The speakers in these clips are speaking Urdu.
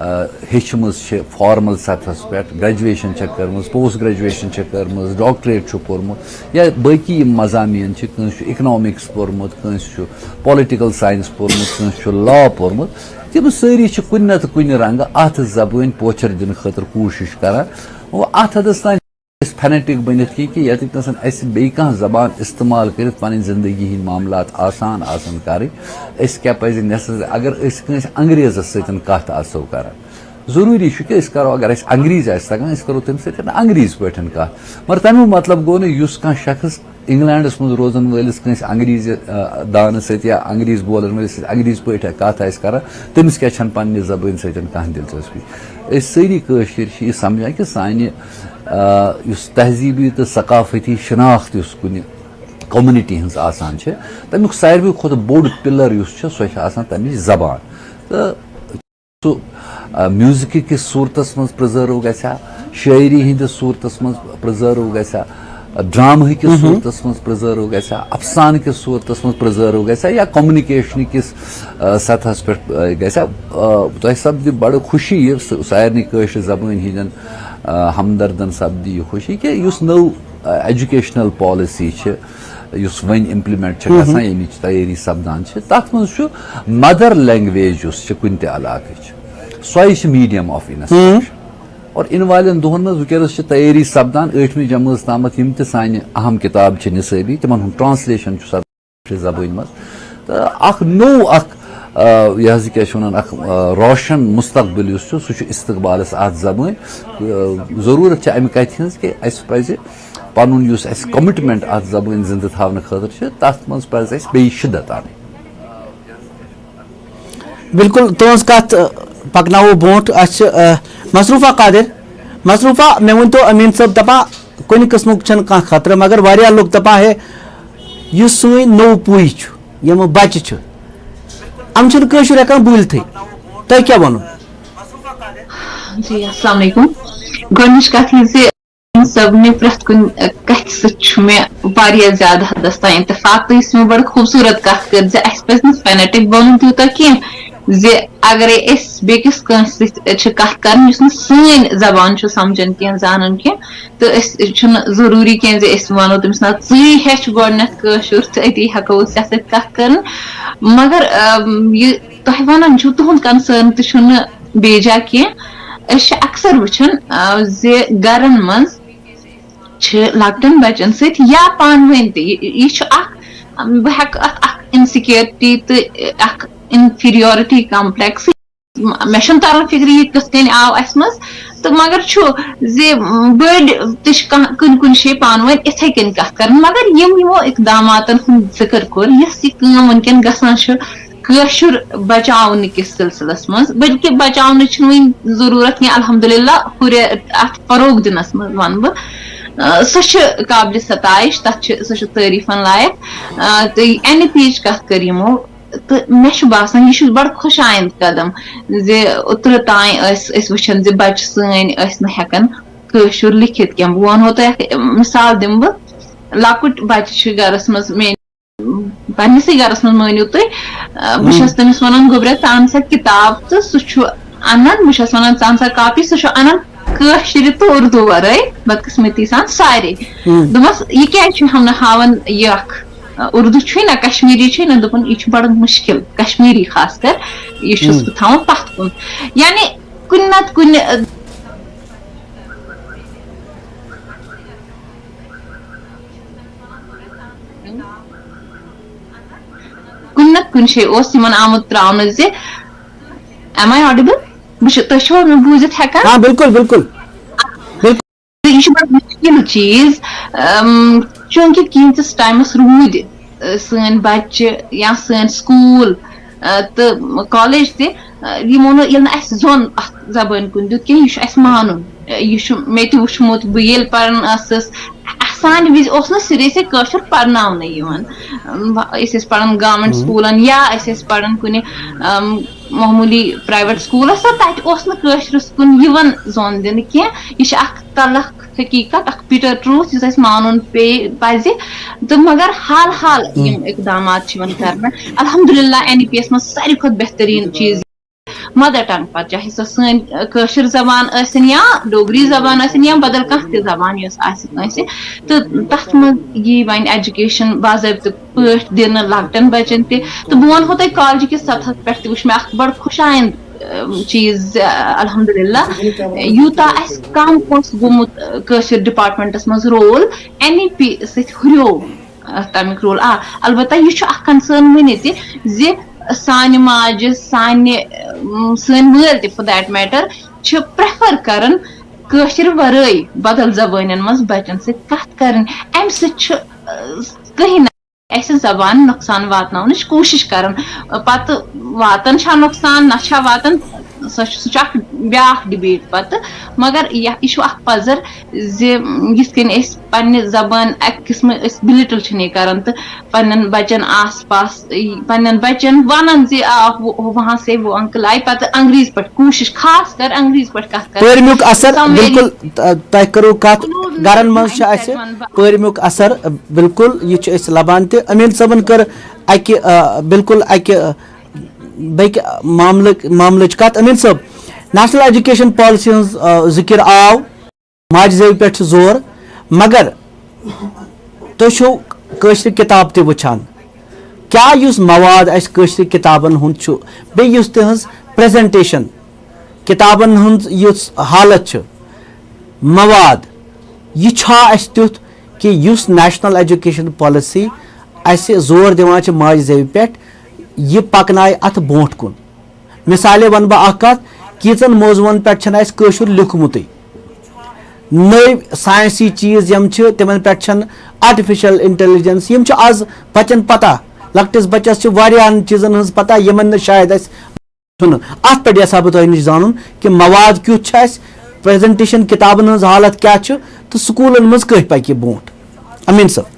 ہیٚچھمٕژ چھِ فارمل سطحس پٮ۪ٹھ گریجویشن چھےٚ کٔرمٕژ پوسٹ گریجویشن چھےٚ کٔرمٕژ ڈاکٹریٹ چھُ کوٚرمُت یا باقٕے یِم مضامین چھِ کٲنٛسہِ چھُ اِکنامکس پوٚرمُت کٲنٛسہِ چھُ پالٹِکل ساینس پوٚرمُت کٲنٛسہِ چھُ لا پوٚرمُت تِم سٲری چھِ کُنہِ نتہٕ کُنہِ رنگہٕ اتھ زبٲنۍ پوچر دِنہٕ خٲطرٕ کوٗشش کران وۄنۍ اتھ حدس تانۍ أسۍ فینیٹک بٔنِتھ کینٛہہ کہِ ییٚتٮ۪تھ نَسن اَسہِ بیٚیہِ کانٛہہ زبان استعمال کٔرِتھ پنٕنۍ زندگی ہٕنٛدۍ معاملات آسان آسن کرٕنۍ أسۍ کیٛاہ پزِ نٮ۪سس اگر أسۍ کٲنٛسہِ انگریزس سۭتۍ کتھ آسو کران ضروٗری چھُ کہِ أسۍ کرو اگر اَسہِ انگریٖزی آسہِ تگان أسۍ کرو تمہِ سۭتۍ انگریٖزی پٲٹھۍ کتھ مگر تمیُک مطلب گوٚو نہٕ یُس کانٛہہ شخص انگلینڈس منٛز روزن وٲلِس کٲنٛسہِ انگریٖزی دانس سۭتۍ یا انگریٖزی بولن وٲلِس سۭتۍ انگریٖزی پٲٹھۍ کتھ آسہِ کران تٔمِس کیٛاہ چھنہٕ پننہِ زبٲنۍ سۭتۍ کانٛہہ دلچسپی أسۍ سٲری کٲشِر چھِ یہِ سمجھان کہِ سانہِ یُس تہذیٖبی تہٕ ثقافتی شناخت یُس کُنہِ کوٚمنِٹی ہٕنٛز آسان چھِ تمیُک ساروٕے کھۄتہٕ بوٚڑ پِلر یُس چھُ سۄ چھِ آسان تمِچ زبان تہٕ سُہ میوٗزِکہٕ کِس صوٗرتس منٛز پرٛزٲرٕو گژھِ ہا شٲعری ہٕنٛدِس صوٗرتس منٛز پرٛزٲرٕو گژھِ ہا ڈرامہٕ کِس صوٗرتس منٛز پرٛزٲرٕو گژھِ ہا افسانہٕ کِس صوٗرتس منٛز پرٛزٲرٕو گژھِ ہا یا کوٚمنِکیشنہٕ کِس سطحس پٮ۪ٹھ گژھِ ہا تۄہہِ سپدِ بڑٕ خوشی یہِ سارنٕے کٲشِر زبٲنۍ ہٕنٛدٮ۪ن ہمدردن سپدِ یہِ خوشی کہِ یُس نٔو ایجوکیشنل پالسی چھِ یُس وۄنۍ امپلمنٹ چھِ گژھان ییٚمِچ تیٲری سپدان چھِ تتھ منٛز چھُ مدر لینگویج یُس چھِ کُنہِ تہِ علاقٕچ سۄے چھِ میٖڈیم آف انسٹرکشن اور اِنہٕ والٮ۪ن دۄہن منٛز وٕنکیٚنس چھِ تیٲری سپدان 8مہِ جمٲژ تامتھ یِم تہِ سانہِ اہم کِتاب چھِ نِصٲبی تِمن ہُنٛد ٹرانسلیشن چھُ سپدان زبٲنۍ منٛز تہٕ اکھ نوٚو اکھ یہِ حظ یہِ کیٛاہ چھِ وَنان اکھ روشن مستقبِل یُس چھُ سُہ چھُ استقبالس اتھ زبٲنۍ ضروٗرت چھِ امہِ کتھِ ہٕنٛز کہِ اسہِ پزِ پنُن یُس اسہِ کمٹمنٹ اتھ زبٲنۍ زندٕ تھاونہٕ خٲطرٕ چھِ تتھ منٛز پزِ اسہِ بیٚیہِ شِدت انٕنۍ بالکل تُہنٛز کتھ پکناوو برونٛٹھ اَسہِ مصروفہ قادر مصروفہ مےٚ ؤنۍتو أمیٖن صٲب دپان کُنہِ قٕسمُک چھُنہٕ کانٛہہ خطرٕ مگر واریاہ لُکھ دپان ہے یُس سٲنۍ نوٚو پُے چھُ یِم بچہِ چھِ یِم چھِنہٕ کٲشُر ہٮ۪کان بوٗلتھٕے تۄہہِ کیٛاہ وَنُن جی السلام علیکم گۄڈنِچ کتھ یہِ زِ صٲبنہِ پرٛٮ۪تھ کُنہِ کتھِ سۭتۍ چھُ مےٚ واریاہ زیادٕ حدس تام اتفاق تہٕ یُس مےٚ بڑٕ خوٗبصوٗرت کتھ کٔر زِ اسہِ پزِ نہٕ فینیٹک بنُن تیوٗتاہ کینٛہہ زِ اگرے أسۍ بیٚکِس کٲنٛسہِ سۭتۍ چھِ کتھ کران یُس نہٕ سٲنۍ زبان چھُ سمجھان کینٛہہ زانان کینٛہہ تہٕ أسۍ چھُنہٕ ضروٗری کینٛہہ زِ أسۍ ونو تٔمِس نہ ژٕے ہیٚچھ گۄڈنیتھ کٲشُر تہٕ أتی ہٮ۪کو أسۍ ژےٚ سۭتۍ کتھ کرٕنۍ مگر یہِ تۄہہِ ونان چھُو تُہُنٛد کنسٲرن تہِ چھُنہٕ بیجا کینٛہہ أسۍ چھِ اکثر وٕچھان زِ گرن منٛز چھِ لۄکٹٮ۪ن بچن سۭتۍ یا پانہٕ ؤنۍ تہِ یہِ چھُ اکھ بہٕ ہٮ۪کہٕ اتھ اکھ انسِکیورٹی تہٕ اکھ انفیریورٹی کمپلیکس مےٚ چھُنہٕ تران فِکرِ یہِ کِتھ کٔنۍ آو اسہِ منٛز تہٕ مگر چھُ زِ بٔڑۍ تہِ چھِ کانٛہہ کُنہِ کُنہِ جایہِ پانہٕ ؤنۍ اِتھے کٔنۍ کتھ کران مگر یِمو اقداماتن ہُنٛد ذِکر کوٚر یۄس یہِ کٲم وٕنکیٚن گژھان چھُ کٲشُر بچاونہٕ کِس سلسلس منٛز بٔلکہِ بچاونٕچ چھنہٕ وۄنۍ ضروٗرت کینٛہہ الحمدُاللہ ہُرے اتھ فروغ دِنس منٛز ونہٕ بہٕ سۄ چھِ قابلہِ ستایش تتھ چھِ سۄ چھِ تعٲریٖفن لایق تہٕ این ای پی یِچ کتھ کٔر یِمو تہٕ مےٚ چھُ باسان یہِ چھُ بڑٕ خۄش آیِند قدم زِ اوترٕ تانۍ ٲسۍ أسۍ وٕچھان زِ بچہِ سٲنۍ ٲسۍ نہٕ ہٮ۪کان کٲشُر لیکھِتھ کینٛہہ بہٕ ونہو تۄہہِ اکھ مِثال دِمہٕ بہٕ لۄکُٹ بچہِ چھُ گرس منٛز پننسٕے گرس منٛز مٲنِو تُہۍ بہٕ چھس تٔمِس ونان گوٚبرا ژٕ ان سا کِتاب تہٕ سُہ چھُ انان بہٕ چھس ونان ژٕ ان سا کاپی سُہ چھُ انان کٲشرِ تہٕ اردوٗ ورٲے بدقٕسمتی سان سارے دوٚپمس یہِ کیازِ چھُ ہاوان یہِ اکھ اردوٗ چھُے نہ کشمیٖری چھُے نہ دوٚپُن یہِ چھُ بڑٕ مُشکِل کشمیٖری خاص کر یہِ چھُس بہٕ تھاوان پتھ کُن یعنی کُنہِ نتہٕ کُنہِ کُنہِ نتہٕ کُنہِ جایہِ اوس یِمن آمُت تراونہٕ زِ ایم آی آڈِبل تُہۍ چھِوا مےٚ بوٗزِتھ ہٮ۪کان بِلکُل بِلکُل یہِ چھُ بڑٕ مُشکِل چیٖز چوٗنکہِ کینٛژس ٹایمس روٗدۍ سٲنۍ بچہِ یا سٲنۍ سکوٗل تہٕ کالیج تہِ یِمو نہٕ ییٚلہِ نہٕ اَسہِ زوٚن اَتھ زبٲنۍ کُن دیُت کینٛہہ یہِ چھُ اَسہِ مانُن یہِ چھُ مےٚ تہِ وٕچھمُت بہٕ ییٚلہِ پران ٲسٕس سانہِ وِزِ اوس نہٕ سیٚریسٕے کٲشُر پرناونہٕ یِوان أسۍ ٲسۍ پران گورمینٹ سکوٗلن یا أسۍ ٲسۍ پران کُنہِ معموٗلی پرایویٹ سکوٗلس تہٕ تتہِ اوس نہٕ کٲشرِس کُن یِوان زوٚن دِنہٕ کینٛہہ یہِ چھِ اکھ تلخ حقیٖقت اکھ بِٹر ٹروٗتھ یُس اَسہِ مانُن پزِ تہٕ مگر حال حال یِم اقدامات چھِ یِوان کرنہٕ الحمدُاللہ این ای پی یس منٛز ساروی کھۄتہٕ بہتریٖن چیٖز مدر ٹنگ پتہ چاہے سو سن کٲشِر زبان ٲسِن یا ڈوگری زبان ٲسِن یا بدل کانٛہہ تہِ زبان یۄس آسہِ کٲنٛسہِ تہٕ تتھ منٛز یی وۄنۍ ایجوکیشن باضٲبطہٕ پٲٹھۍ دِنہٕ لۄکٹٮ۪ن بچن تہِ تہٕ بہٕ ونہو تۄہہِ کالجہِ کِس سطحس پٮ۪ٹھ تہِ وٕچھ مےٚ اکھ بڑٕ خوش آیند چیٖز الحمدللہ یوٗتاہ اَسہِ کم اوس گوٚمُت کٲشِر ڈپارٹمنٹس منٛز رول NEP سۭتۍ ہُریو تمیُک رول البتہ یہِ چھُ اکھ کنسٲرن وُنہِ تہِ زِ سانہِ ماجہِ سٲنۍ مٲلۍ تہِ فور دیٹ میٹر چھِ پریفر کران کٲشِر ورٲے بدل زبانن منٛز بچن سۭتۍ کتھ کرٕنۍ امہِ سۭتۍ چھُ کٕہٕنۍ نہٕ اسہِ زبان نۄقصان واتناونٕچ کوٗشش کران پتہٕ واتان چھا نۄقصان نہ چھا واتان سُہ چھُ اکھ بیاکھ ڈِبیٹ پتہٕ مگر یہِ چھُ اکھ پزر زِ یِتھ کٔنۍ أسۍ پننہِ زبان اکہِ قٕسمہٕ أسۍ بِلٹل چھِ نہٕ کران تہٕ پننٮ۪ن بچن آس پاس پننٮ۪ن بچن ونان زِ وہاں سے وہ انکل آیہِ پتہٕ انگریٖزۍ پٲٹھۍ کوٗشش خاص کر انگریٖزۍ پٲٹھۍ کتھ کران پٔرمیُک اثر بالکل تۄہہِ کٔرٕو کتھ گرن منٛز چھُ اَسہِ پٔرمیُک اثر بالکل یہِ چھِ أسۍ لبان تہِ امیٖن صٲبن کٔر اکہِ بالکل اکہِ بیٚکہِ معاملٕچ کتھ امیٖن صٲب نیشنل ایجوکیشن پالسی ہٕنٛز ذِکر آو ماجہِ زیوِ پٮ۪ٹھ چھُ زور مگر تُہۍ چھِو کٲشرِ کِتاب تہِ وٕچھان کیٛاہ یُس مواد اَسہِ کٲشرِ کِتابن ہُنٛد چھُ بیٚیہِ یُس تِہنٛز پریزنٹیشن کِتابن ہُنٛد یُس حالت چھِ مواد یہِ چھا اَسہِ تیُتھ کہِ یُس نیشنل ایجوکیشن پالسی اَسہِ زور دِوان چھِ ماجہِ زیوِ پٮ۪ٹھ یہِ پکنایہِ اتھ برونٛٹھ کُن مثالے ونہٕ بہٕ اکھ کتھ کیژن موضوعن پٮ۪ٹھ چھنہٕ اَسہِ کٲشُر لیوٗکھمُتٕے نٔوۍ ساینسی چیٖز یِم چھِ تِمن پٮ۪ٹھ چھنہٕ آرٹِفِشل انٹیلِجنس یِم چھِ آز بچن پتہ لۄکٹِس بچس چھِ واریاہن چیٖزن ہٕنٛز پتہ یِمن نہٕ شاید اَسہِ چھُنہٕ اتھ پٮ۪ٹھ یژھا بہٕ تۄہہِ نِش زانُن کہِ مواد کیُتھ چھُ اَسہِ پریزنٹیشن کِتابن ہٕنٛز حالت کیٛاہ چھِ تہٕ سکوٗلن منٛز کٔہۍ پکہِ یہِ برونٛٹھ امیٖن صٲب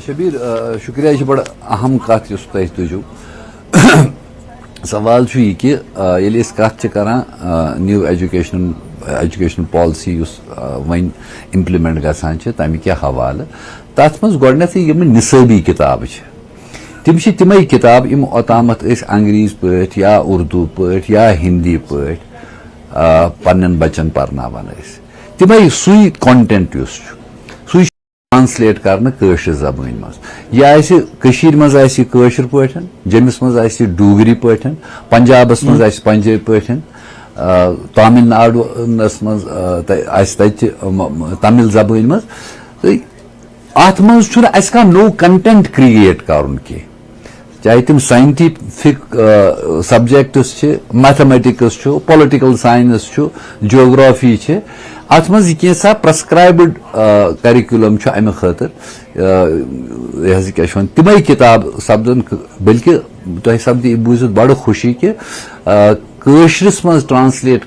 شبیٖر شُکریہ یہِ چھِ بڑٕ اہم کتھ یُس تۄہہِ تُجِو سوال چھُ یہِ کہِ ییٚلہِ أسۍ کتھ چھِ کران نیو ایجوکیشن پالسی یُس وۄنۍ اِمپلمنٹ گژھان چھِ تمہِ کہِ حوالہٕ تتھ منٛز گۄڈنیتھٕے یِم نِصٲبی کِتابہٕ چھِ تِم چھِ تِمے کِتابہٕ یِم اوٚتامتھ أسۍ انگریٖزۍ پٲٹھۍ یا اردوٗ پٲٹھۍ یا ہِندی پٲٹھۍ پننٮ۪ن بچن پرناوان ٲسۍ تِمے سُے کونٹینٹ یُس چھُ سُے چھُ ٹرانسلیٹ کرنہٕ کٲشِر زبٲنۍ منٛز یہِ آسہِ کٔشیٖرِ منٛز آسہِ یہِ کٲشِر پٲٹھۍ جوٚمِس منٛز آسہِ یہِ ڈوگری پٲٹھۍ پنجابس منٛز آسہِ پنجٲبۍ پٲٹھۍ تامِل ناڈوٗنس منٛز آسہِ تتہِ تامِل زبٲنۍ منٛز تہٕ اتھ منٛز چھُنہٕ اَسہِ کانٛہہ نوٚو کنٹینٹ کریٹ کرُن کینٛہہ چاہے تِم ساینٹفک سبجیکٹس چھِ میتھمیٹکس چھُ پُلٹِکل ساینس چھُ جیوگرافی چھِ اتھ منٛز یہِ کینٛژھا پرسکرایبٕڈ کیرِکیوٗلم چھُ امہِ خٲطرٕ یہِ حظ کیاہ چھِ ونان تِمے کِتاب سپدن بٔلکہِ تۄہہِ سپدِ یہِ بوٗزِتھ بڑٕ خوشی کہِ کٲشرِس منٛز ٹرانسلیٹ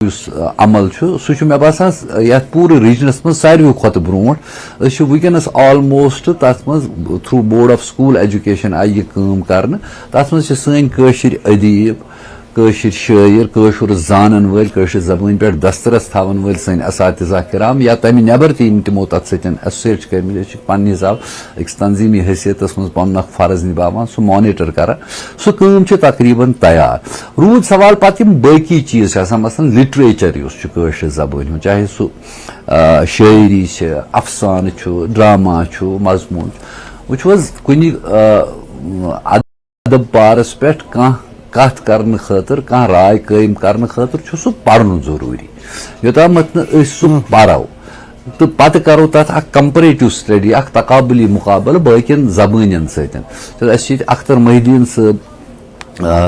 یُس عمل چھُ سُہ چھُ مےٚ باسان یتھ پوٗرٕ ریجنس منٛز ساروٕے کھۄتہٕ برونٛٹھ أسۍ چھِ وٕنکیٚنس آلموسٹ تتھ منٛز through board of school education آیہِ یہِ کٲم کرنہٕ تتھ منٛز چھِ سٲنۍ کٲشِر ادیٖب کٲشِر شٲعر کٲشُر زانن وٲلۍ کٲشِر زبٲنۍ پٮ۪ٹھ دسترس تھاون وٲلۍ سٲنۍ اساتذہ کرام یا تمہِ نٮ۪بر تہِ یِم تِمو تتھ سۭتۍ ایسوسیٹ چھِ کٔرمٕتۍ أسۍ چھِ پننہِ حساب أکِس تنظیٖمی حیثیتس منٛز پنُن اکھ فرض نِباوان سُہ مانِٹر کران سُہ کٲم چھِ تقریٖباً تیار روٗد سوال پتہٕ یِم باقٕے چیٖز چھِ آسان مثلاً لِٹریچر یُس چھُ کٲشِر زبٲنۍ ہُنٛد چاہے سُہ شٲعری چھِ افسانہٕ چھُ ڈراما چھُ مضموٗن چھُ وٕچھو حظ کُنہِ ادب پارس پٮ۪ٹھ کانٛہہ کتھ کرنہٕ خٲطرٕ کانٛہہ راے قٲیِم کرنہٕ خٲطرٕ چھُ سُہ پرُن ضروٗری یوٚتامتھ نہٕ أسۍ سُہ پرو تہٕ پتہٕ کرو تتھ اکھ کمپریٹِو سٹڈی اکھ تقابلی مُقابلہٕ باقین زبٲنٮ۪ن سۭتۍ اَسہِ چھِ ییٚتہِ اختر محی الدیٖن صٲب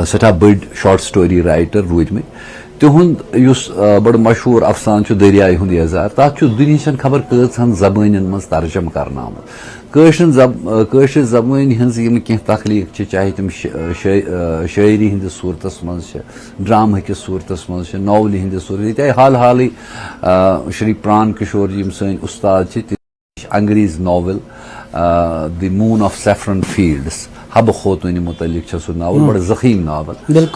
سٮ۪ٹھاہ بٔڑۍ شاٹ سٹوری رایٹر روٗدمٕتۍ تِہُنٛد یُس بڑٕ مشہوٗر افسانہٕ چھُ دٔریاے ہُنٛد یزار تتھ چھُ دُنہِچن خبر کۭژہن زبٲنٮ۪ن منٛز ترجم کرناومُت کٲشِر زبٲنۍ ہٕنٛز یِم کینٛہہ تخلیٖق چھِ چاہے تِم شٲعری ہِنٛدِس صوٗرتس منٛز چھِ ڈرامہ کِس صوٗرتس منٛز چھِ ناولہِ ہِنٛدِس صوٗرتس ییٚتہِ آیہِ حالٕے شری پران کِشور یِم سٲنۍ اُستاد چھِ تِم چھِ انگریٖز novel the moon of saffron fields حبہٕ خوتوٗنہِ مُتعلق چھےٚ سُہ ناول بڑٕ ذخیٖم ناول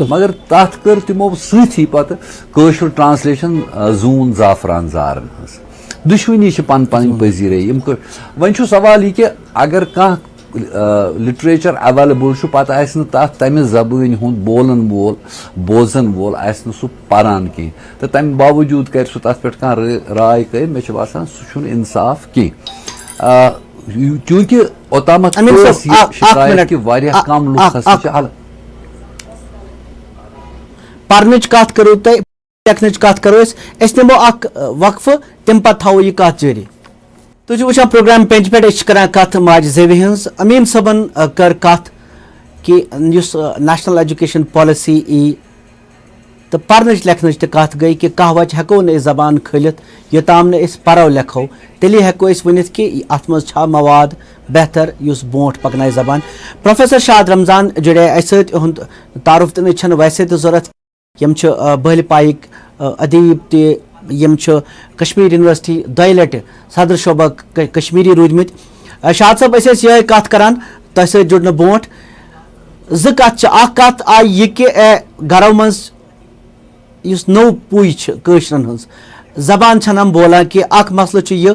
مگر تتھ کٔر تِمو سۭتی پتہٕ کٲشُر ٹرانسلیشن زوٗن زعفران زارن ہٕنٛز دُشوٕنی چھِ پن پنٕنۍ پذیٖرٲیی یِم وۄنۍ چھُ سوال یہِ کہِ اگر کانٛہہ لٹریچر اویلیبل چھُ پتہٕ آسہِ نہٕ تتھ تمہِ زبٲنۍ ہُنٛد بولن وول بوزن وول آسہِ نہٕ سُہ پران کینٛہہ تہٕ تمہِ باوجوٗد کرِ سُہ تتھ پٮ۪ٹھ کانٛہہ راے کٔرِتھ مےٚ چھُ باسان سُہ چھُنہٕ انصاف کینٛہہ چوٗنٛکہِ اوٚتامتھ ٲس یہِ شکایت کہِ واریاہ کم لُکھ ہسا چھِ پرنٕچ کتھ کرو تۄہہِ لیکھنٕچ کتھ کرو أسۍ نِمو اکھ وقفہٕ تمہِ پتہٕ تھاوو یہِ کتھ جٲری تُہۍ چھِو وٕچھان پروگرام پینچ پٮ۪ٹھ أسۍ چھِ کران کتھ ماجہِ زیوِ ہٕنٛز امیٖن صٲبن کٔر کتھ کہِ یُس نیشنل ایجوکیشن پالسی ای تہٕ پرنٕچ لیکھنٕچ تہِ کتھ گٔے کہِ کانٛہہ وجہ ہٮ۪کو نہٕ أسۍ زبان کھٲلِتھ یوٚتام نہٕ أسۍ پرو لیکھو تیٚلی ہٮ۪کو أسۍ ؤنِتھ کہِ اتھ منٛز چھا مواد بہتر یُس برونٛٹھ پکنایہِ زبان پروفیسر شاد رمضان جُڑے اسہِ سۭتۍ یِہُنٛد تعارُف دِنٕچ چھنہٕ ویسے تہِ ضروٗرت یِم چھِ بہلہِ پایِک ادیٖب تہِ یِم چھِ کشمیٖر یونیورسٹی دۄیہِ لٹہِ صدر شعبہ کشمیٖری روٗدمٕتۍ شاد صٲب أسۍ ٲسۍ یِہے کتھ کران تۄہہِ سۭتۍ جُڑنہٕ برونٛٹھ زٕ کتھ چھِ اکھ کتھ آیہِ یہِ کہِ گرو منٛز یُس نوٚو پُے چھِ کٲشرٮ۪ن ہٕنٛز زبان چھنہٕ یِم بولان کینٛہہ اکھ مسلہٕ چھُ یہِ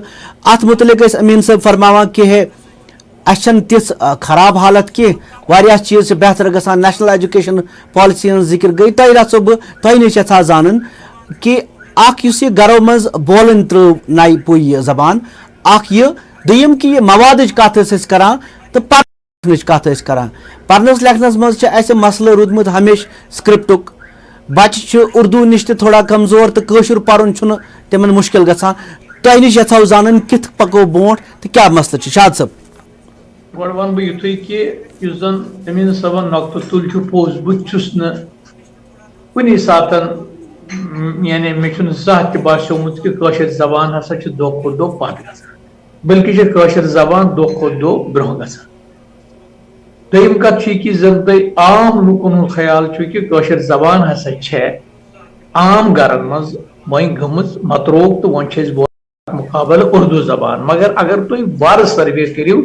اتھ مُتعلق ٲسۍ امیٖن صٲب فرماوان کہِ ہے اسہِ چھنہٕ تِژھ خراب حالت کینٛہہ واریاہ چیٖز چھِ بہتر گژھان نیشنل ایجوکیشن پالسی ہٕنٛز ذِکر گٔے تۄہہِ رژھو بہٕ تۄہہِ نِش یژھان زانُن کہِ اکھ یُس یہِ گرو منٛز بولٕنۍ ترٲو نَیہِ پُے یہِ زبان اکھ یہِ دوٚیِم کہِ یہِ موادٕچ کتھ ٲسۍ أسۍ کران تہٕ پرنٕچ کتھ ٲسۍ کران پرنس لیکھنس منٛز چھِ اسہِ مسلہٕ روٗدمُت ہمیشہِ سکرپٹُک بچہِ چھِ اردوٗ نِش تہِ تھوڑا کمزور تہٕ کٲشُر پرُن چھُنہٕ تِمن مُشکِل گژھان تۄہہِ نِش یژھو زانُن کِتھ پکو برونٛٹھ تہٕ کیاہ مسلہٕ چھُ شاد صٲب گۄڈٕ وَنہٕ بہٕ یِتھُے کہِ یُس زن امیٖن صٲبن نۄقطہٕ تُلۍ چھُ پوٚز بہٕ چھُس نہٕ کُنی ساتن یعنی مےٚ چھُنہٕ زانٛہہ تہِ باسیومُت کہِ کٲشِر زبان ہسا چھِ دۄہ کھۄتہٕ دۄہ پتھ گژھان بلکہِ چھِ کٲشِر زبان دۄہ کھۄتہٕ دۄہ برونٛہہ گژھان دوٚیِم کتھ چھِ یہِ کہِ زن تۄہہِ عام لُکن ہُنٛد خیال چھُ کہِ کٲشِر زبان ہسا چھےٚ عام گرن منٛز وۄنۍ گٔمٕژ متروک تہٕ وۄنۍ چھِ أسۍ بولان مُقابل اردوٗ زبان مگر اگر تُہۍ وارٕ سٔروے کٔرِو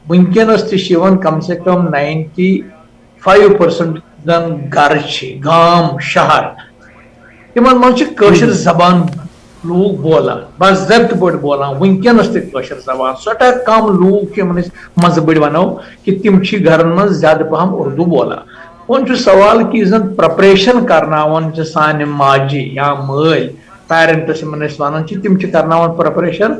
وٕنکیٚنس تہِ چھِ یِوان کم سے کم 95% زن گرٕ چھِ گام شہر تِمن منٛز چھِ کٲشِر زبان لوٗکھ بولان باضٲبطہٕ پٲٹھۍ بولان وٕنکیٚنس تہِ کٲشِر زبان سٮ۪ٹھاہ کم لوٗکھ چھِ یِمن أسۍ منٛزٕ بٔڑۍ ونو کہِ تِم چھِ گرن منٛز زیادٕ پہم اردوٗ بولان وۄنۍ چھُ سوال کہِ یُس زن پریپریشن کرناوان چھِ سانہِ ماجہِ یا مٲلۍ پیرنٹس یِمن أسۍ ونان چھِ تِم چھِ کرناوان پریپریشن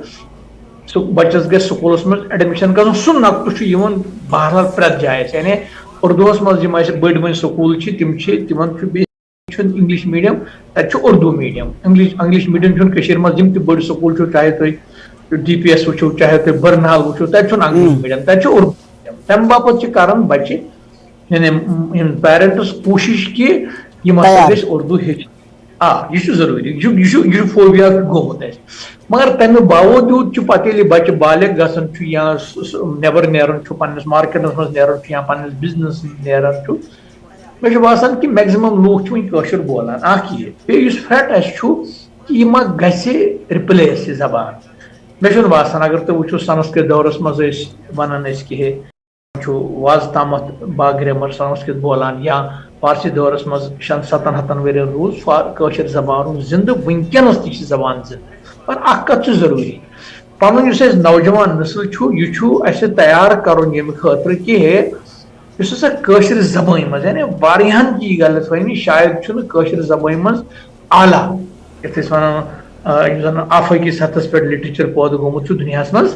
سُہ بچس گژھِ سکوٗلس منٛز ایڈمِشن گژھُن سُہ نۄقطہٕ چھُ یِوان بہرحال پرٛٮ۪تھ جایہِ اَسہِ یعنی اردوٗہس منٛز یِم اَسہِ بٔڑۍ وۄنۍ سکوٗل چھِ تِم چھِ تِمن چھُ بیٚیہِ چھُنہٕ انگلش میٖڈیم تتہِ چھُ اردوٗ میٖڈیم انگلش میٖڈیم چھُنہٕ کٔشیٖر منٛز یِم تہِ بٔڑۍ سکوٗل چھِو چاہے تُہۍ DPS وٕچھِو چاہے تُہۍ برنال وٕچھِو تتہِ چھُنہٕ انگلش میٖڈیم تتہِ چھُ اردوٗ میٖڈیم تمہِ باپتھ چھِ کران بچہِ یعنی یِم پیرنٹس کوٗشش کہِ یِم ہسا گژھِ اردوٗ ہیٚچھِنۍ یہِ چھُ ضروٗری یہِ چھُ فوبیا گوٚمُت اَسہِ مگر تمہِ باوجوٗد چھُ پتہٕ ییٚلہِ بچہِ بالغ گژھان چھُ یا نٮ۪بر نیران چھُ پننِس مارکیٹس منٛز نیران چھُ یا پننِس بِزنس نیران چھُ مےٚ چھُ باسان کہِ میکزِمم لوٗکھ چھِ وۄنۍ کٲشُر بولان اکھ یہِ بیٚیہِ یُس تھرٛیٹ اَسہِ چھُ کہِ یہِ ما گژھِ رِپلیس یہِ زبان مےٚ چھُنہٕ باسان اگر تُہۍ وٕچھِو سنسکرت دورس منٛز ٲسۍ ونان ٲسۍ کہِ ہے چھُ وازٕ تامتھ باگریمر سنسکرت بولان یا فارسی دورس منٛز 600-700 ؤرین روٗز کٲشِر زبان روٗز زِندٕ وٕنکیٚنس تہِ چھِ زبان زِندٕ پر اکھ کتھ چھِ ضروٗری پنُن یُس اَسہِ نوجوان نسل چھُ یہِ چھُ اَسہِ تیار کرُن ییٚمہِ خٲطرٕ کہِ ہے یُس ہسا کٲشِر زبٲنۍ منٛز یعنی واریاہن کی غلط فہمی شاید چھُنہٕ کٲشِر زبٲنۍ منٛز اعلیٰ یتھ أسۍ ونان یُس زن آفٲقی سطحس پٮ۪ٹھ لِٹریچر پٲدٕ گوٚمُت چھُ دُنیاہس منٛز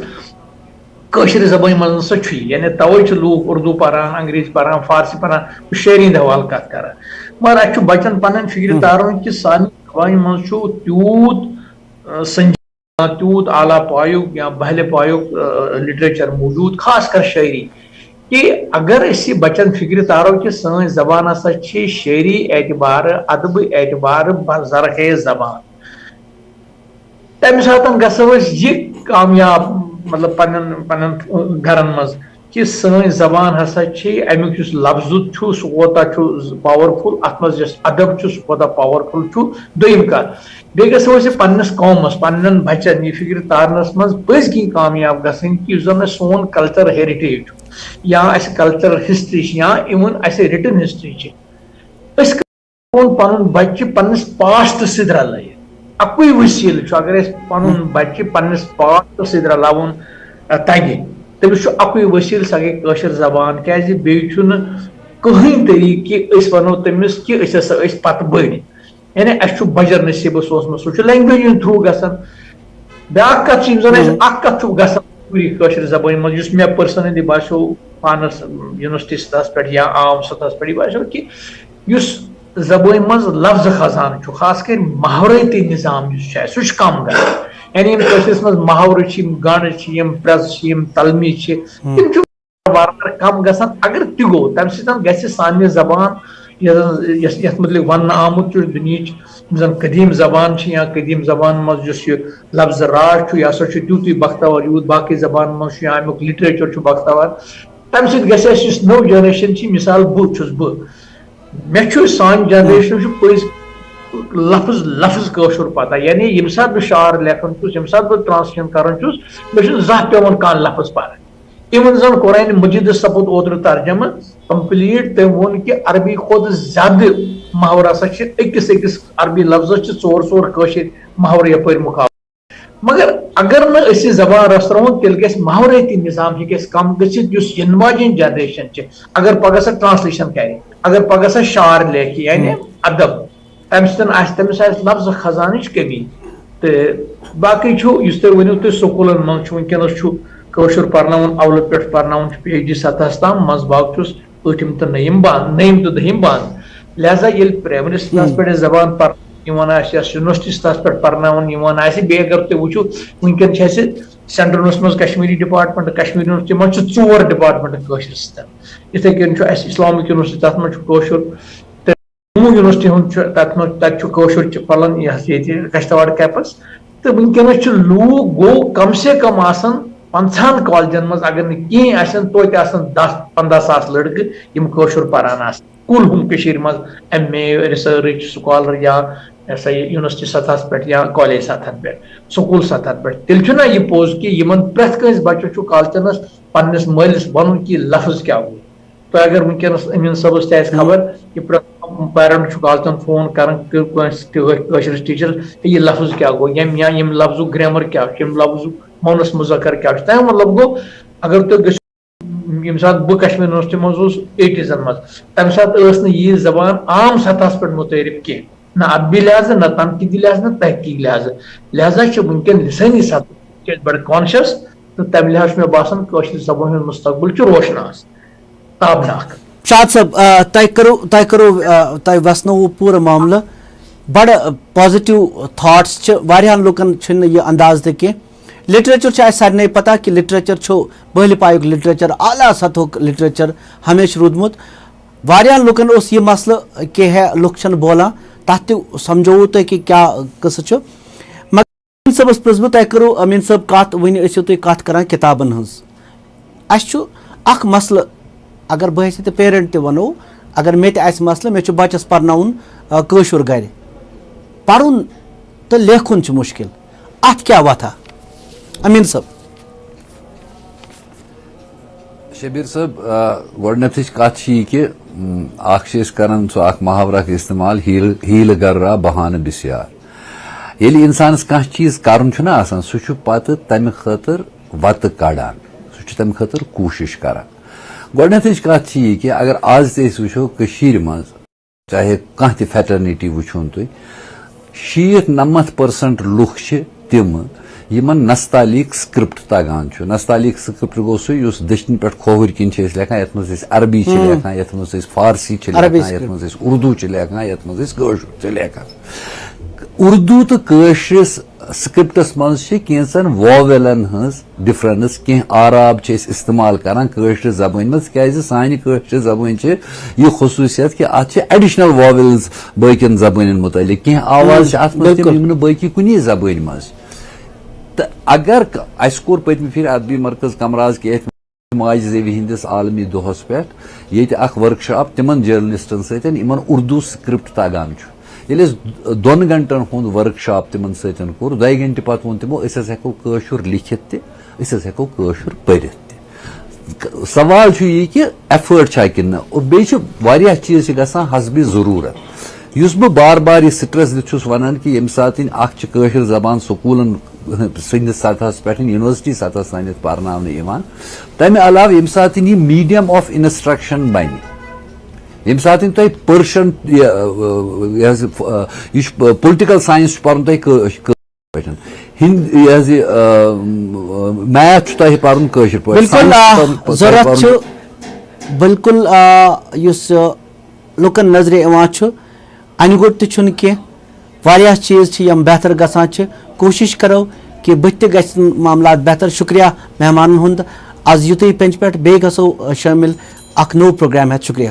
کٲشِر زبٲنۍ منٛز نسا چھُ یہِ یعنی توے چھِ لوٗکھ اردوٗ پران انگریزی پران فارسی پران شٲعری ہِنٛدِ حوالہٕ کتھ کران مگر اَسہِ چھُ بچن پنٕنٮ۪ن فِکرِ تارُن کہِ سانہِ زبانہِ منٛز چھُ تیوٗت سنجیدہ تیوٗت اعلیٰ پایُک یا بہلہِ پایُک لِٹریچر موٗجوٗد خاص کر شٲعری کہ اگر أسۍ یہِ بچن فِکرِ تارو کہِ سٲنۍ زبان ہسا چھِ شٲعری اعتبارٕ ادبہٕ اعتبارٕ زرخیز زبان تمہِ ساتہٕ گژھو أسۍ یہِ کامیاب مطلب پننٮ۪ن گرن منٛز کہِ سٲنۍ زبان ہسا چھِ امیُک یُس لفظُت چھُ سُہ کوتاہ چھُ پاورفُل اتھ منٛز یُس ادب چھُ سُہ کوتاہ پاورفُل چھُ دوٚیِم کتھ بیٚیہِ گژھو أسۍ پننِس قومس پننٮ۪ن بچن یہِ فِکرِ تارنس منٛز پٔزۍ کِنۍ کامیاب گژھٕنۍ کہِ یُس زن سون کلچر ہیرِٹیج چھُ یا اَسہِ کلچرل ہسٹری چھِ یا اِوٕن اَسہِ رِٹن ہسٹری چھِ أسۍ کرون پنُن بچہِ پننِس پاسٹ سۭتۍ رلٲیِتھ اَکُے وسیٖلہٕ چھُ اگر أسۍ پنُن بچہِ پننِس پاسٹ سۭتۍ رلاوُن تگہِ تمس اکوئی وسیل سا گئی کٲشِر زبان کیازِ بیٚیہِ چھُنہٕ کٕہٕنۍ طریٖقہٕ کہِ أسۍ وَنو تٔمِس کہِ أسۍ ہسا ٲسۍ پتہٕ بٔڑۍ یعنی اَسہِ چھُ بجر نصیٖبس اوسمُت سُہ چھُ لینگویج ہٕنٛدۍ تھروٗ گژھان بیٛاکھ کتھ چھِ یِم زن اَسہِ اکھ کتھ چھُ گژھان پوٗری کٲشِر زبٲنۍ منٛز یُس مےٚ پٔرسنلی باسیو پانس یونیورسٹی سطحس پٮ۪ٹھ یا عام سطحس پٮ۪ٹھ یہِ باسیو کہِ یُس زبٲنۍ منٛز لفظ خزانہٕ چھُ خاص کر محاورٲتی نظام یُس چھُ اَسہِ سُہ چھُ کم گژھان یعنی یِم کٲشرِس منٛز محاورٕ چھِ یِم گنڈٕ چھِ یِم پرٛزٕ چھِ یِم تلمی چھِ تِم چھِ وارٕ کم گژھان اگر تہِ گوٚو تمہِ سۭتۍ گژھِ سانہِ زبان یتھ متعلق وننہٕ آمُت چھُ دُنہِچ یِم زن قدیٖم زبان چھِ یا قدیٖم زبان منٛز یُس یہِ لفظ راج چھُ یہِ ہسا چھُ تیُتُے بختور یوٗت باقٕے زبانن منٛز چھُ یا امیُک لٹریچر چھُ بختور تمہِ سۭتۍ گژھِ اَسہِ یُس نٔو جنریشن چھِ مثال بہٕ چھُس بہٕ مےٚ چھُ سانہِ جنریشن چھُ پٔزۍ لفظ لفظ کٲشُر پتہ یعنی ییٚمہِ ساتہٕ بہٕ شعر لیکھان چھُس ییٚمہِ ساتہٕ بہٕ ٹرانسلیشن کران چھُس مےٚ چھُنہٕ زانٛہہ پیٚوان کانٛہہ لفظ پرٕنۍ اِوٕن زن قرآنِ مجیٖدس سپُد اوترٕ ترجمہٕ کمپلیٖٹ تٔمۍ ووٚن کہِ عربی کھۄتہٕ زیادٕ محاورٕ ہسا چھِ أکِس عربی لفظس چھِ ژور کٲشِر محاورٕ یپٲرۍ مُقابلہٕ مگر اگر نہٕ أسۍ یہِ زبان رٔژھراوون تیٚلہِ گژھِ محاورٲتی نظام ہیٚکہِ اَسہِ کم گٔژھِتھ یُس یِنہٕ واجیٚنۍ جنریشن چھِ اگر پگاہ سۄ ٹرانسلیشن کرِ اگر پگاہ سۄ شعر لیکھِ یعنی ادب تمہِ سۭتۍ آسہِ تٔمِس آسہِ لفظ خزانٕچ کمی تہٕ باقٕے چھُ یُس تُہۍ ؤنِو تُہۍ سکوٗلن منٛز چھُ وٕنکیٚنس چھُ کٲشُر پرناوُن اولہٕ پٮ۪ٹھ پرناوُن چھُ PhD سطحس تام منٛزٕ باگ چھُس ٲٹھِم تہٕ نٔیِم تہٕ دٔہِم بنٛد لہذا ییٚلہِ پرایمری سطحس پٮ۪ٹھ زبان پرناوُن یِوان آسہِ یا یونیورسٹی سطحس پٮ۪ٹھ پرناوُن یِوان آسہِ بیٚیہِ اگر تُہۍ وٕچھِو وٕنکیٚن چھِ اَسہِ سینٹرلس منٛز کشمیٖری ڈپارٹمنٹ کشمیٖر یونیورسٹی منٛز چھِ 4 ڈپارٹمنٹ کٲشِر سۭتۍ یِتھٕے کٔنۍ چھُ اَسہِ اسلامک یونیورسٹی تتھ منٛز چھُ کٲشُر تہٕ جموں یونیورسٹی ہُنٛد چھُ تتہِ چھُ کٲشُر پھلان یہِ ہسا ییٚتہِ کشتواڑ کیمپس تہٕ وٕنکیٚنس چھِ لوٗکھ گوٚو کم سے کم آسان 50 کالجن منٛز اگر نہٕ کینٛہہ آسن توتہِ آسان 10-15 ساس لڑکہٕ یِم کٲشُر پران آسان کُل ہُم کٔشیٖرِ منٛز MA رِسٲرٕچ سکالر یا سا یہِ یونیورسٹی سطحس پٮ۪ٹھ یا کالیج سطحس پٮ۪ٹھ سکوٗل سطحس پٮ۪ٹھ تیٚلہِ چھُنہ یہِ پوٚز کہِ یِمن پرٛٮ۪تھ کٲنٛسہِ بچس چھُ کالچنس پننِس مٲلِس وَنُن کہِ لفظ کیٛاہ گوٚو تۄہہِ اگر وٕنکیٚنس أمیٖن صٲبس تہِ آسہِ خبر کہِ پرٛٮ۪تھ پیرنٹ چھُ کالچن فون کران کٲنٛسہِ کٲشرِس ٹیٖچرس یہِ لفظ کیٛاہ گوٚو یا ییٚمہِ لفظُک گریمر کیٛاہ چھُ ییٚمہِ لفظُک مونس مُذکر کیٛاہ چھُ تمیُک مطلب گوٚو اگر تُہۍ گٔژھِو ییٚمہِ ساتہٕ بہٕ کشمیٖر یونیورسٹی منٛز اوسُس 80s منٛز تمہِ ساتہٕ ٲس نہٕ یہِ زبان عام سطحس پٮ۪ٹھ مُتعارف کینٛہہ نہ ادبی لحاظہٕ نہ تنقیٖدی لحاظہٕ نہ تحقیٖق لحاظہٕ لہذا چھُ وٕنکیٚن لسٲنی سطحس چھِ أسۍ بڑٕ کانشیس تہٕ تمہِ لحاظ چھُ مےٚ باسان کٲشِر زبانہِ ہُنٛد مستقبل چھُ روشناس تابناک شاد صٲب تۄہہِ وسنووُ پوٗرٕ معاملہٕ بڑٕ پازِٹِو تھاٹس چھِ واریاہن لُکن چھُنہٕ یہِ انداز تہِ کینٛہہ لٹریچر چھُ اَسہِ سارنٕے پتہ کہِ لٹریچر چھُ پٔہلہِ پایُک لٹریچر اعلیٰ سطحُک لٹریچر ہمیشہِ روٗدمُت واریاہن لُکن اوس یہِ مسلہٕ کہِ ہے لُکھ چھِنہٕ بولان تتھ تہِ سمجھووُ تُہۍ کہِ کیٛاہ قٕصہٕ چھُ مگر أمیٖن صٲبس پرٛژھ بہٕ تۄہہِ کٔرٕو أمیٖن صٲب کتھ وُنہِ ٲسِو تُہۍ کتھ کران کِتابن ہٕنٛز اَسہِ چھُ اکھ مسلہٕ اگر بہٕ حیثیت پیرنٹ تہِ ونو اگر مےٚ تہِ آسہِ مسلہٕ مےٚ چھُ بچس پرناوُن کٲشُر گرِ پرُن تہٕ لیکھُن چھُ مُشکِل اتھ کیٛاہ وتھا أمیٖن صٲب شبیٖر صٲب گۄڈٕنیٚتھٕچ کتھ چھِ یہِ کہِ اکھ چھِ أسۍ کران سُہ اکھ محاورٕ اکھ استعمال ہیٖلہٕ گررا بہانہٕ بِسیار ییٚلہِ انسانس کانٛہہ چیٖز کرُن چھُنہ آسان سُہ چھُ پتہٕ تمہِ خٲطرٕ وتہٕ کڑان سُہ چھُ تمہِ خٲطرٕ کوٗشش کران گۄڈٕنیٚتھٕچ کتھ چھِ یہِ کہِ اگر آز تہِ أسۍ وٕچھو کٔشیٖرِ منٛز چاہے کانٛہہ تہِ فیٹرنِٹی وٕچھون تُہۍ 90-90% لُکھ چھِ تِم یِمن نستعلیق سکرپٹ تگان چھُ نستعلیق سکرپٹ گوٚو سُہ یُس دٔچھنہِ پٮ۪ٹھ کھووٕرۍ کِنۍ چھِ أسۍ لیکھان یتھ منٛز أسۍ عربی چھِ لیکھان یتھ منٛز أسۍ فارسی چھِ لیکھان یتھ منٛز أسۍ اردوٗ چھِ لیکھان یتھ منٛز أسۍ کٲشُر چھِ لیکھان اردوٗ تہٕ کٲشرِس سکرپٹس منٛز چھِ کینٛژن واویلن ہٕنٛز ڈفرنس کینٛہہ آراب چھِ أسۍ استعمال کران کٲشرِ زبٲنۍ منٛز تِکیازِ سانہِ کٲشرِ زبٲنۍ چھِ یہِ خصوٗصیت کہِ اتھ چھِ ایڈِشنل واویلز باقین زبٲنٮ۪ن مُتعلق کینٛہہ آواز چھِ اتھ منٛز تِم یِم نہٕ باقٕے کُنی زبٲنۍ منٛز تہٕ اگر اسہِ کوٚر پٔتمہِ پھِرِ ادبی مرکز کمراز کہِ ماجہِ زیوِ ہٕنٛدِس عالمی دۄہس پٮ۪ٹھ ییٚتہِ اکھ ورک شاپ تِمن جرنلسٹن سۭتۍ یِمن اردوٗ سکرپٹ تگان چھُ ییٚلہِ أسۍ 2 گنٹن ہُنٛد ورک شاپ تِمن سۭتۍ کوٚر 2 گنٹہٕ پتہٕ ووٚن تِمو أسۍ حظ ہٮ۪کو کٲشُر لیکھِتھ تہِ أسۍ حظ ہٮ۪کو کٲشُر پٔرِتھ تہِ سوال چھُ یہِ کہِ ایفٲٹ چھا کِنہٕ نہ بیٚیہِ چھِ واریاہ چیٖز چھِ گژھان حسبِ ضروٗرت یُس بہٕ بار بار یہِ سٹرس دِتھ چھُس ونان کہِ ییٚمہِ ساتہٕ اکھ چھِ کٲشِر زبان سکوٗلن سندس سطحس پہ یونیورسٹی سطحس تانیتھ پرناونہٕ یِوان تمہِ علاوٕ ییٚمہِ ساتہٕ یہِ میٖڈیم آف اِنسٹرٛکشن بنہِ ییٚمہِ ساتہٕ تۄہہِ پٔرشن یہِ چھُ پُلٹِکل ساینس چھُ پرُن تۄہہِ کٲشِر پٲٹھۍ یہِ حظ یہِ میتھ چھُ تۄہہِ پرُن کٲشِر پٲٹھۍ بالکل ضرورت چھُ بالکل یُس لُکن نظرِ یِوان چھُ اَنہِ گوٚٹ تہِ چھُنہٕ کینٛہہ واریاہ چیٖز چھِ یِم بہتر گژھان چھِ کوٗشِش کرو کہِ بٕتھِ تہِ گژھِ معاملات بہتر شُکریہ مہمانن ہُنٛد آز یُتُے پنٛجہِ پٮ۪ٹھ بیٚیہِ گژھو شٲمِل اکھ نوٚو پروگرام ہٮ۪تھ شُکریہ